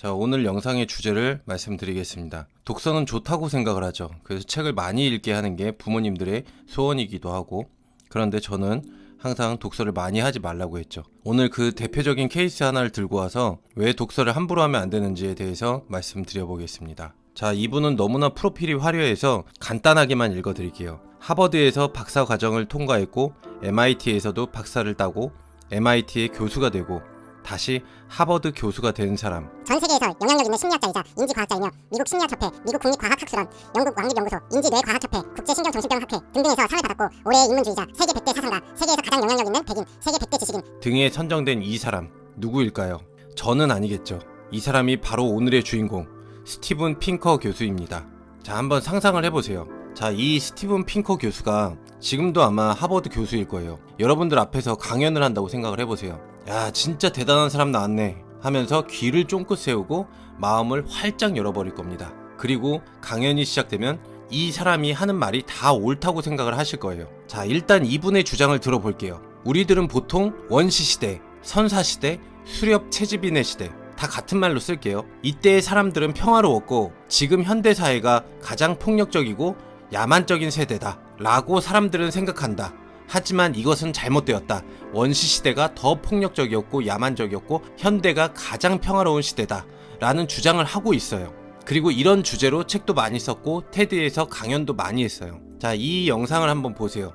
자, 오늘 영상의 주제를 말씀드리겠습니다. 독서는 좋다고 생각을 하죠. 그래서 책을 많이 읽게 하는 게 부모님들의 소원이기도 하고, 그런데 저는 항상 독서를 많이 하지 말라고 했죠. 오늘 그 대표적인 케이스 하나를 들고 와서 왜 독서를 함부로 하면 안 되는지에 대해서 말씀드려보겠습니다. 자, 이분은 너무나 프로필이 화려해서 간단하게만 읽어드릴게요. 하버드에서 박사 과정을 통과했고 MIT에서도 박사를 따고 MIT의 교수가 되고 다시 하버드 교수가 된 사람. 전 세계에서 영향력 있는 심리학자이자 인지과학자이며 미국 심리학협회, 미국 국립과학학술원, 영국 왕립연구소, 인지뇌과학협회, 국제신경정신병학회 등등에서 상을 받았고 올해의 인문주의자, 세계 100대 사상가, 세계에서 가장 영향력 있는 백인, 세계 100대 지식인 등에 선정된 이 사람 누구일까요? 저는 아니겠죠. 이 사람이 바로 오늘의 주인공 스티븐 핑커 교수입니다. 자, 한번 상상을 해보세요. 자, 이 스티븐 핑커 교수가 지금도 아마 하버드 교수일 거예요. 여러분들 앞에서 강연을 한다고 생각을 해보세요. 야, 진짜 대단한 사람 나왔네 하면서 귀를 쫑긋 세우고 마음을 활짝 열어버릴 겁니다. 그리고 강연이 시작되면 이 사람이 하는 말이 다 옳다고 생각을 하실 거예요. 자, 일단 이분의 주장을 들어볼게요. 우리들은 보통 원시시대, 선사시대, 수렵 채집인의 시대 다 같은 말로 쓸게요. 이때의 사람들은 평화로웠고 지금 현대사회가 가장 폭력적이고 야만적인 세대다 라고 사람들은 생각한다. 하지만 이것은 잘못되었다. 원시시대가 더 폭력적이었고 야만적이었고 현대가 가장 평화로운 시대다 라는 주장을 하고 있어요. 그리고 이런 주제로 책도 많이 썼고 테드에서 강연도 많이 했어요. 자, 이 영상을 한번 보세요.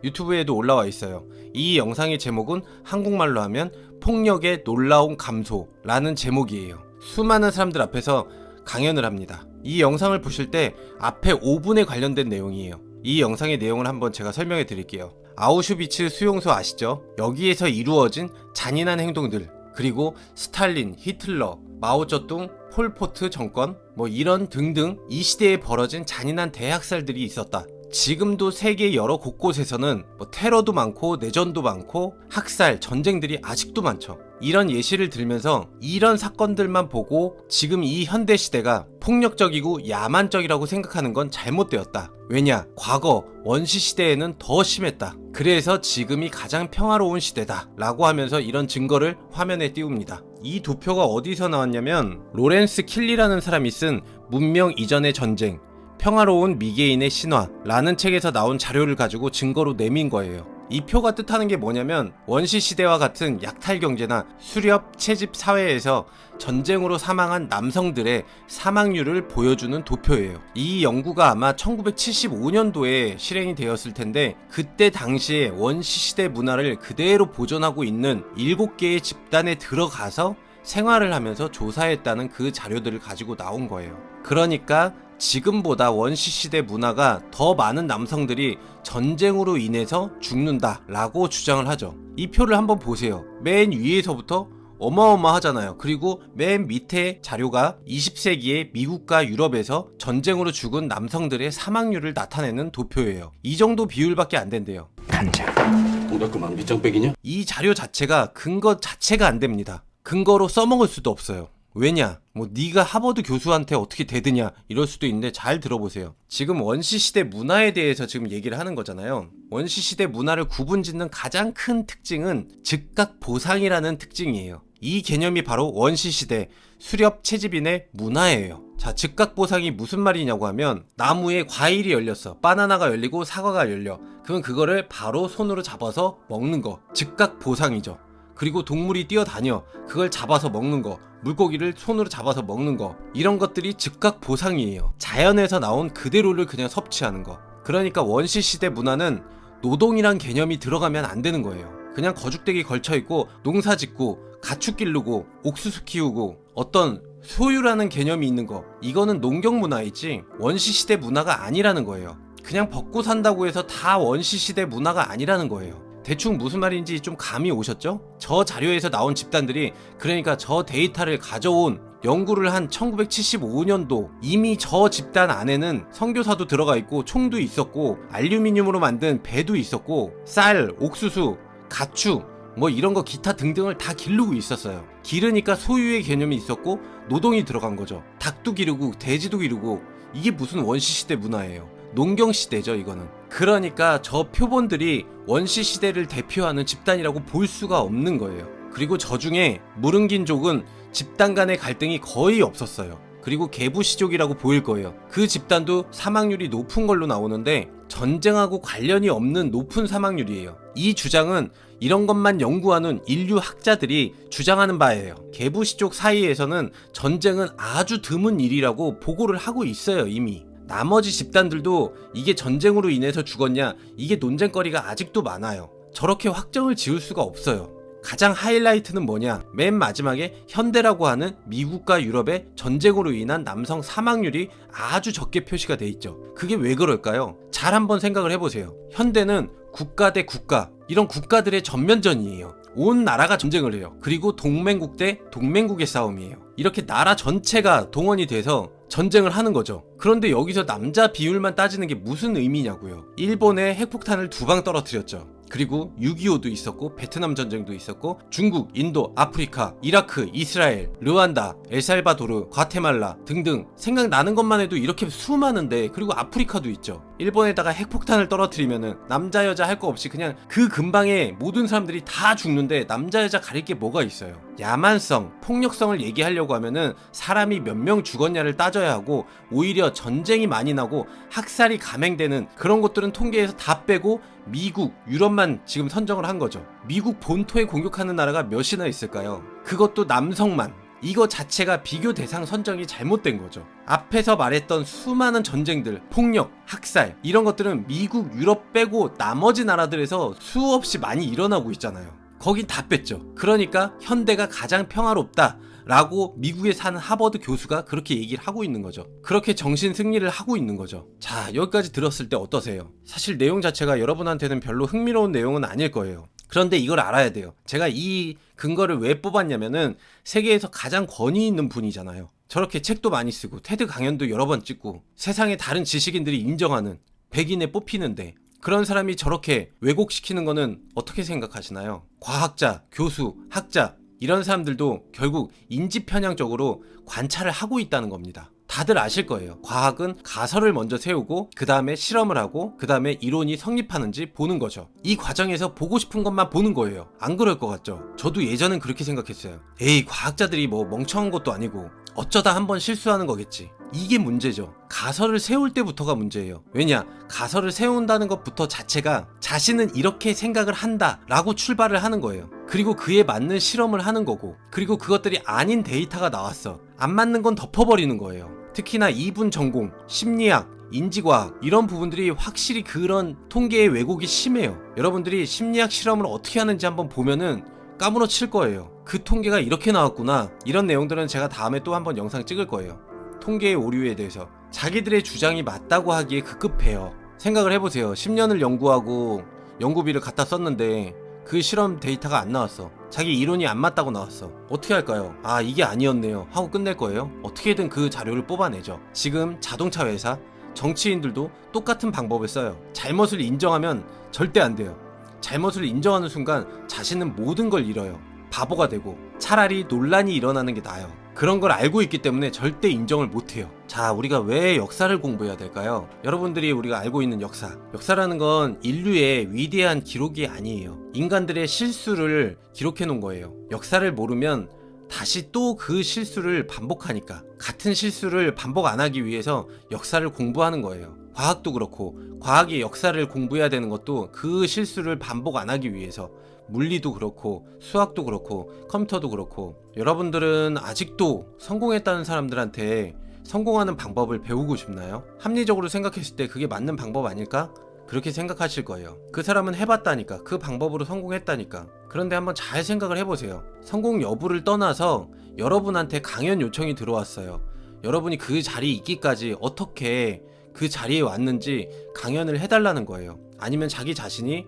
유튜브에도 올라와 있어요. 이 영상의 제목은 한국말로 하면 폭력의 놀라운 감소라는 제목이에요. 수많은 사람들 앞에서 강연을 합니다. 이 영상을 보실 때 앞에 5분에 관련된 내용이에요. 이 영상의 내용을 한번 제가 설명해 드릴게요. 아우슈비츠 수용소 아시죠? 여기에서 이루어진 잔인한 행동들, 그리고 스탈린, 히틀러, 마오쩌둥, 폴포트 정권 이런 등등 이 시대에 벌어진 잔인한 대학살들이 있었다. 지금도 세계 여러 곳곳에서는 테러도 많고 내전도 많고 학살, 전쟁들이 아직도 많죠. 이런 예시를 들면서 이런 사건들만 보고 지금 이 현대 시대가 폭력적이고 야만적이라고 생각하는 건 잘못되었다. 왜냐? 과거 원시 시대에는 더 심했다. 그래서 지금이 가장 평화로운 시대다 라고 하면서 이런 증거를 화면에 띄웁니다. 이 도표가 어디서 나왔냐면 로렌스 킬리라는 사람이 쓴 문명 이전의 전쟁, 평화로운 미개인의 신화라는 책에서 나온 자료를 가지고 증거로 내민 거예요. 이 표가 뜻하는 게 뭐냐면 원시시대와 같은 약탈경제나 수렵 채집 사회에서 전쟁으로 사망한 남성들의 사망률을 보여주는 도표예요. 이 연구가 아마 1975년도에 실행이 되었을 텐데 그때 당시에 원시시대 문화를 그대로 보존하고 있는 7개의 집단에 들어가서 생활을 하면서 조사했다는 그 자료들을 가지고 나온 거예요. 그러니까 지금보다 원시시대 문화가 더 많은 남성들이 전쟁으로 인해서 죽는다 라고 주장을 하죠. 이 표를 한번 보세요. 맨 위에서부터 어마어마하잖아요. 그리고 맨 밑에 자료가 20세기에 미국과 유럽에서 전쟁으로 죽은 남성들의 사망률을 나타내는 도표예요. 이 정도 비율밖에 안 된대요. 간장. 동작그만 밑장빼기냐? 이 자료 자체가 근거 자체가 안 됩니다. 근거로 써먹을 수도 없어요. 왜냐? 네가 하버드 교수한테 어떻게 대드냐 이럴 수도 있는데 잘 들어보세요. 지금 원시시대 문화에 대해서 지금 얘기를 하는 거잖아요. 원시시대 문화를 구분짓는 가장 큰 특징은 즉각 보상이라는 특징이에요. 이 개념이 바로 원시시대 수렵 채집인의 문화예요. 자, 즉각 보상이 무슨 말이냐고 하면 나무에 과일이 열렸어. 바나나가 열리고 사과가 열려. 그럼 그거를 바로 손으로 잡아서 먹는 거. 즉각 보상이죠. 그리고 동물이 뛰어다녀. 그걸 잡아서 먹는 거. 물고기를 손으로 잡아서 먹는 거. 이런 것들이 즉각 보상이에요. 자연에서 나온 그대로를 그냥 섭취하는 거. 그러니까 원시시대 문화는 노동이란 개념이 들어가면 안 되는 거예요. 그냥 거죽대기 걸쳐있고 농사 짓고 가축 기르고 옥수수 키우고 어떤 소유라는 개념이 있는 거. 이거는 농경 문화이지 원시시대 문화가 아니라는 거예요. 그냥 먹고 산다고 해서 다 원시시대 문화가 아니라는 거예요. 대충 무슨 말인지 좀 감이 오셨죠? 저 자료에서 나온 집단들이, 그러니까 저 데이터를 가져온 연구를 한 1975년도 이미 저 집단 안에는 선교사도 들어가 있고 총도 있었고 알루미늄으로 만든 배도 있었고 쌀, 옥수수, 가축 이런 거 기타 등등을 다 기르고 있었어요. 기르니까 소유의 개념이 있었고 노동이 들어간 거죠. 닭도 기르고 돼지도 기르고. 이게 무슨 원시시대 문화예요. 농경시대죠 이거는. 그러니까 저 표본들이 원시시대를 대표하는 집단이라고 볼 수가 없는 거예요. 그리고 저 중에 무릉긴족은 집단 간의 갈등이 거의 없었어요. 그리고 개부시족이라고 보일 거예요. 그 집단도 사망률이 높은 걸로 나오는데 전쟁하고 관련이 없는 높은 사망률이에요. 이 주장은 이런 것만 연구하는 인류 학자들이 주장하는 바예요. 개부시족 사이에서는 전쟁은 아주 드문 일이라고 보고를 하고 있어요. 이미. 나머지 집단들도 이게 전쟁으로 인해서 죽었냐, 이게 논쟁거리가 아직도 많아요. 저렇게 확정을 지을 수가 없어요. 가장 하이라이트는 뭐냐, 맨 마지막에 현대라고 하는 미국과 유럽의 전쟁으로 인한 남성 사망률이 아주 적게 표시가 돼 있죠. 그게 왜 그럴까요? 잘 한번 생각을 해보세요. 현대는 국가 대 국가, 이런 국가들의 전면전이에요. 온 나라가 전쟁을 해요. 그리고 동맹국 대 동맹국의 싸움이에요. 이렇게 나라 전체가 동원이 돼서 전쟁을 하는 거죠. 그런데 여기서 남자 비율만 따지는 게 무슨 의미냐고요. 일본에 핵폭탄을 2방 떨어뜨렸죠. 그리고 6.25도 있었고, 베트남 전쟁도 있었고, 중국, 인도, 아프리카, 이라크, 이스라엘, 르완다, 엘살바도르, 과테말라 등등 생각나는 것만 해도 이렇게 수많은데, 그리고 아프리카도 있죠. 일본에다가 핵폭탄을 떨어뜨리면은 남자 여자 할 거 없이 그냥 그 근방에 모든 사람들이 다 죽는데 남자 여자 가릴 게 뭐가 있어요. 야만성, 폭력성을 얘기하려고 하면은 사람이 몇 명 죽었냐를 따져야 하고, 오히려 전쟁이 많이 나고 학살이 감행되는 그런 것들은 통계에서 다 빼고 미국, 유럽만 지금 선정을 한 거죠. 미국 본토에 공격하는 나라가 몇이나 있을까요? 그것도 남성만. 이거 자체가 비교 대상 선정이 잘못된 거죠. 앞에서 말했던 수많은 전쟁들, 폭력, 학살 이런 것들은 미국, 유럽 빼고 나머지 나라들에서 수없이 많이 일어나고 있잖아요. 거긴 다 뺐죠. 그러니까 현대가 가장 평화롭다 라고 미국에 사는 하버드 교수가 그렇게 얘기를 하고 있는 거죠. 그렇게 정신 승리를 하고 있는 거죠. 자, 여기까지 들었을 때 어떠세요? 사실 내용 자체가 여러분한테는 별로 흥미로운 내용은 아닐 거예요. 그런데 이걸 알아야 돼요. 제가 이 근거를 왜 뽑았냐면은 세계에서 가장 권위 있는 분이잖아요. 저렇게 책도 많이 쓰고 테드 강연도 여러 번 찍고 세상의 다른 지식인들이 인정하는 백인에 뽑히는데, 그런 사람이 저렇게 왜곡시키는 거는 어떻게 생각하시나요? 과학자, 교수, 학자 이런 사람들도 결국 인지 편향적으로 관찰을 하고 있다는 겁니다. 다들 아실 거예요. 과학은 가설을 먼저 세우고 그 다음에 실험을 하고 그 다음에 이론이 성립하는지 보는 거죠. 이 과정에서 보고 싶은 것만 보는 거예요. 안 그럴 것 같죠? 저도 예전엔 그렇게 생각했어요. 에이, 과학자들이 뭐 멍청한 것도 아니고 어쩌다 한번 실수하는 거겠지. 이게 문제죠. 가설을 세울 때부터가 문제예요. 왜냐? 가설을 세운다는 것부터 자체가 자신은 이렇게 생각을 한다 라고 출발을 하는 거예요. 그리고 그에 맞는 실험을 하는 거고, 그리고 그것들이 아닌 데이터가 나왔어. 안 맞는 건 덮어버리는 거예요. 특히나 이분 전공, 심리학, 인지과학 이런 부분들이 확실히 그런 통계의 왜곡이 심해요. 여러분들이 심리학 실험을 어떻게 하는지 한번 보면은 까무러칠 거예요. 그 통계가 이렇게 나왔구나. 이런 내용들은 제가 다음에 또 한번 영상 찍을 거예요. 통계의 오류에 대해서. 자기들의 주장이 맞다고 하기에 급급해요. 생각을 해보세요. 10년을 연구하고 연구비를 갖다 썼는데 그 실험 데이터가 안 나왔어. 자기 이론이 안 맞다고 나왔어. 어떻게 할까요? 아, 이게 아니었네요 하고 끝낼 거예요? 어떻게든 그 자료를 뽑아내죠. 지금 자동차 회사, 정치인들도 똑같은 방법을 써요. 잘못을 인정하면 절대 안 돼요. 잘못을 인정하는 순간 자신은 모든 걸 잃어요. 바보가 되고 차라리 논란이 일어나는 게 나아요. 그런 걸 알고 있기 때문에 절대 인정을 못해요. 자, 우리가 왜 역사를 공부해야 될까요? 여러분들이 우리가 알고 있는 역사라는 건 인류의 위대한 기록이 아니에요. 인간들의 실수를 기록해 놓은 거예요. 역사를 모르면 다시 또 그 실수를 반복하니까, 같은 실수를 반복 안 하기 위해서 역사를 공부하는 거예요. 과학도 그렇고, 과학의 역사를 공부해야 되는 것도 그 실수를 반복 안 하기 위해서. 물리도 그렇고 수학도 그렇고 컴퓨터도 그렇고. 여러분들은 아직도 성공했다는 사람들한테 성공하는 방법을 배우고 싶나요? 합리적으로 생각했을 때 그게 맞는 방법 아닐까? 그렇게 생각하실 거예요. 그 사람은 해봤다니까. 그 방법으로 성공했다니까. 그런데 한번 잘 생각을 해보세요. 성공 여부를 떠나서 여러분한테 강연 요청이 들어왔어요. 여러분이 그 자리에 있기까지 어떻게 그 자리에 왔는지 강연을 해달라는 거예요. 아니면 자기 자신이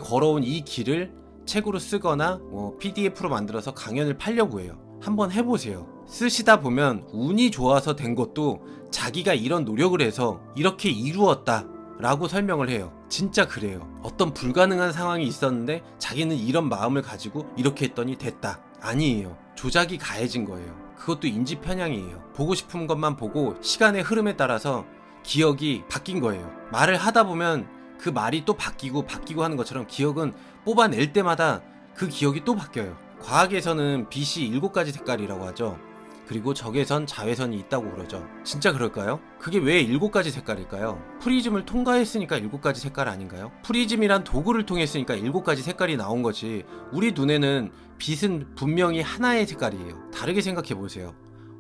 걸어온 이 길을 책으로 쓰거나 PDF로 만들어서 강연을 팔려고 해요. 한번 해보세요. 쓰시다 보면 운이 좋아서 된 것도 자기가 이런 노력을 해서 이렇게 이루었다 라고 설명을 해요. 진짜 그래요. 어떤 불가능한 상황이 있었는데 자기는 이런 마음을 가지고 이렇게 했더니 됐다. 아니에요. 조작이 가해진 거예요. 그것도 인지 편향이에요. 보고 싶은 것만 보고 시간의 흐름에 따라서 기억이 바뀐 거예요. 말을 하다 보면 그 말이 또 바뀌고 하는 것처럼 기억은 뽑아낼 때마다 그 기억이 또 바뀌어요. 과학에서는 빛이 7가지 색깔이라고 하죠. 그리고 적외선, 자외선이 있다고 그러죠. 진짜 그럴까요? 그게 왜 7가지 색깔일까요? 프리즘을 통과했으니까 7가지 색깔 아닌가요? 프리즘이란 도구를 통했으니까 7가지 색깔이 나온 거지, 우리 눈에는 빛은 분명히 하나의 색깔이에요. 다르게 생각해 보세요.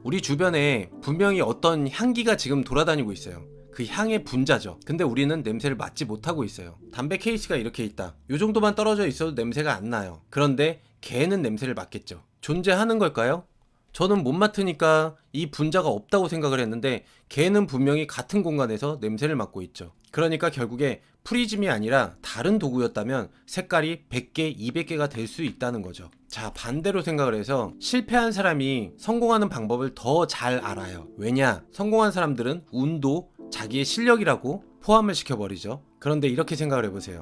우리 주변에 분명히 어떤 향기가 지금 돌아다니고 있어요. 그 향의 분자죠. 근데 우리는 냄새를 맡지 못하고 있어요. 담배 케이스가 이렇게 있다. 요 정도만 떨어져 있어도 냄새가 안 나요. 그런데 개는 냄새를 맡겠죠. 존재하는 걸까요? 저는 못 맡으니까 이 분자가 없다고 생각을 했는데 개는 분명히 같은 공간에서 냄새를 맡고 있죠. 그러니까 결국에 프리즘이 아니라 다른 도구였다면 색깔이 100개, 200개가 될 수 있다는 거죠. 자, 반대로 생각을 해서 실패한 사람이 성공하는 방법을 더 잘 알아요. 왜냐? 성공한 사람들은 운도 자기의 실력이라고 포함을 시켜버리죠. 그런데 이렇게 생각을 해보세요.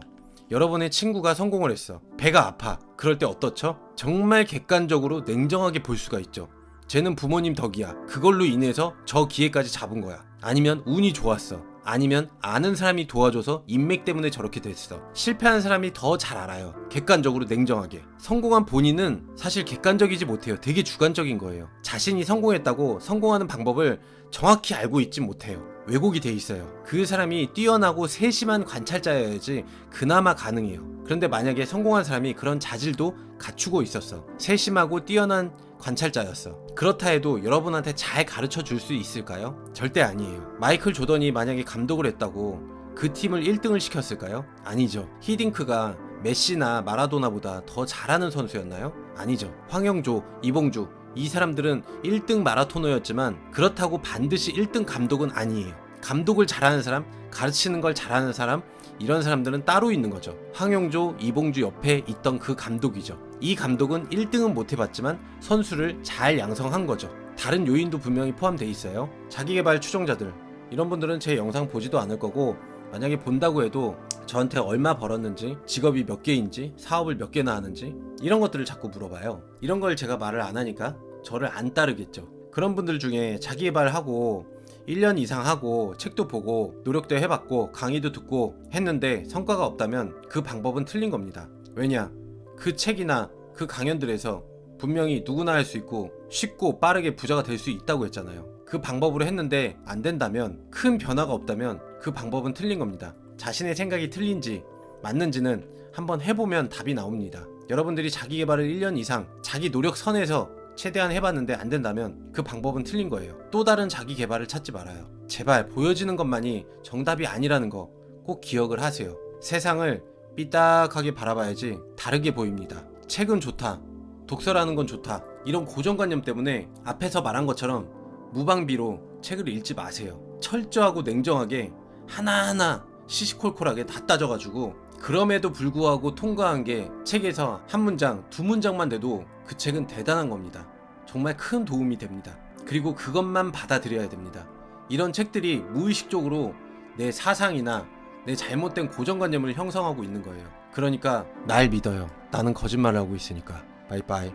여러분의 친구가 성공을 했어. 배가 아파. 그럴 때 어떻죠? 정말 객관적으로 냉정하게 볼 수가 있죠. 쟤는 부모님 덕이야. 그걸로 인해서 저 기회까지 잡은 거야. 아니면 운이 좋았어. 아니면 아는 사람이 도와줘서 인맥 때문에 저렇게 됐어. 실패한 사람이 더 잘 알아요. 객관적으로 냉정하게. 성공한 본인은 사실 객관적이지 못해요. 되게 주관적인 거예요. 자신이 성공했다고 성공하는 방법을 정확히 알고 있지 못해요. 왜곡이 돼 있어요. 그 사람이 뛰어나고 세심한 관찰자여야지 그나마 가능해요. 그런데 만약에 성공한 사람이 그런 자질도 갖추고 있었어. 세심하고 뛰어난 관찰자였어. 그렇다 해도 여러분한테 잘 가르쳐 줄 수 있을까요? 절대 아니에요. 마이클 조던이 만약에 감독을 했다고 그 팀을 1등을 시켰을까요? 아니죠. 히딩크가 메시나 마라도나보다 더 잘하는 선수였나요? 아니죠. 황영조, 이봉주, 이 사람들은 1등 마라토너였지만 그렇다고 반드시 1등 감독은 아니에요. 감독을 잘하는 사람, 가르치는 걸 잘하는 사람, 이런 사람들은 따로 있는 거죠. 황영조, 이봉주 옆에 있던 그 감독이죠. 이 감독은 1등은 못 해봤지만 선수를 잘 양성한 거죠. 다른 요인도 분명히 포함되어 있어요. 자기계발 추종자들, 이런 분들은 제 영상 보지도 않을 거고, 만약에 본다고 해도 저한테 얼마 벌었는지, 직업이 몇 개인지, 사업을 몇 개나 하는지, 이런 것들을 자꾸 물어봐요. 이런 걸 제가 말을 안 하니까 저를 안 따르겠죠. 그런 분들 중에 자기계발하고 1년 이상 하고 책도 보고 노력도 해봤고 강의도 듣고 했는데 성과가 없다면 그 방법은 틀린 겁니다. 왜냐? 그 책이나 그 강연들에서 분명히 누구나 할 수 있고 쉽고 빠르게 부자가 될 수 있다고 했잖아요. 그 방법으로 했는데 안 된다면, 큰 변화가 없다면 그 방법은 틀린 겁니다. 자신의 생각이 틀린지 맞는지는 한번 해보면 답이 나옵니다. 여러분들이 자기계발을 1년 이상 자기 노력 선에서 최대한 해봤는데 안 된다면 그 방법은 틀린 거예요. 또 다른 자기 개발을 찾지 말아요. 제발 보여지는 것만이 정답이 아니라는 거 꼭 기억을 하세요. 세상을 삐딱하게 바라봐야지 다르게 보입니다. 책은 좋다, 독서라는 건 좋다, 이런 고정관념 때문에 앞에서 말한 것처럼 무방비로 책을 읽지 마세요. 철저하고 냉정하게 하나하나 시시콜콜하게 다 따져가지고 그럼에도 불구하고 통과한 게 책에서 한 문장, 두 문장만 돼도 그 책은 대단한 겁니다. 정말 큰 도움이 됩니다. 그리고 그것만 받아들여야 됩니다. 이런 책들이 무의식적으로 내 사상이나 내 잘못된 고정관념을 형성하고 있는 거예요. 그러니까 날 믿어요. 나는 거짓말을 하고 있으니까. 바이바이.